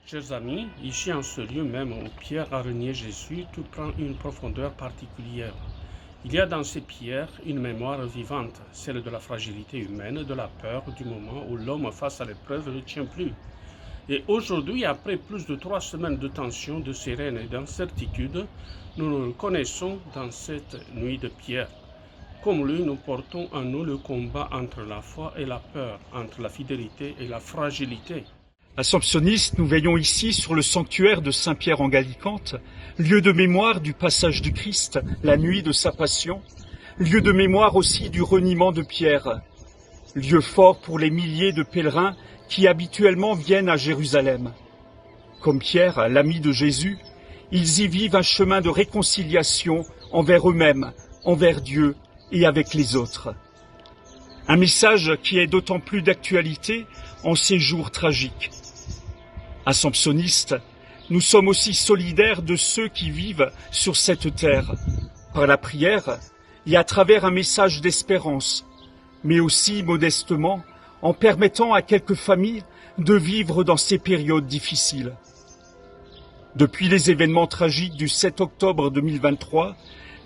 Chers amis, ici en ce lieu même où Pierre a renié Jésus, tout prend une profondeur particulière. Il y a dans ces pierres une mémoire vivante, celle de la fragilité humaine, de la peur du moment où l'homme face à l'épreuve ne tient plus. Et aujourd'hui, après plus de 3 semaines de tension, de sirène et d'incertitude, nous nous reconnaissons dans cette nuit de Pierre. Comme lui, nous portons en nous le combat entre la foi et la peur, entre la fidélité et la fragilité. Assomptionnistes, nous veillons ici sur le sanctuaire de Saint-Pierre en Gallicante, lieu de mémoire du passage du Christ, la nuit de sa passion, lieu de mémoire aussi du reniement de Pierre, lieu fort pour les milliers de pèlerins qui habituellement viennent à Jérusalem. Comme Pierre, l'ami de Jésus, ils y vivent un chemin de réconciliation envers eux-mêmes, envers Dieu et avec les autres. Un message qui est d'autant plus d'actualité en ces jours tragiques. Assomptionnistes, nous sommes aussi solidaires de ceux qui vivent sur cette terre, par la prière et à travers un message d'espérance, mais aussi modestement en permettant à quelques familles de vivre dans ces périodes difficiles. Depuis les événements tragiques du 7 octobre 2023,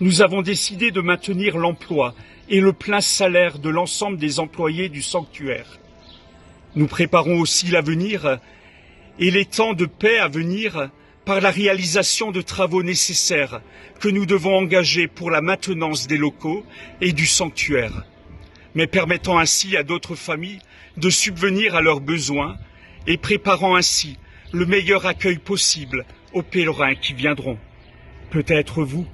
nous avons décidé de maintenir l'emploi et le plein salaire de l'ensemble des employés du sanctuaire. Nous préparons aussi l'avenir et les temps de paix à venir par la réalisation de travaux nécessaires que nous devons engager pour la maintenance des locaux et du sanctuaire, mais permettant ainsi à d'autres familles de subvenir à leurs besoins et préparant ainsi le meilleur accueil possible aux pèlerins qui viendront. Peut-être vous.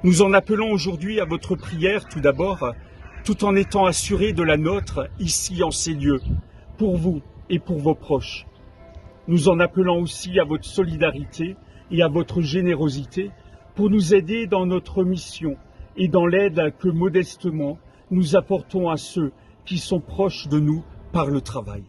Nous en appelons aujourd'hui à votre prière tout d'abord, tout en étant assurés de la nôtre ici en ces lieux, pour vous et pour vos proches. Nous en appelons aussi à votre solidarité et à votre générosité pour nous aider dans notre mission et dans l'aide que modestement nous apportons à ceux qui sont proches de nous par le travail.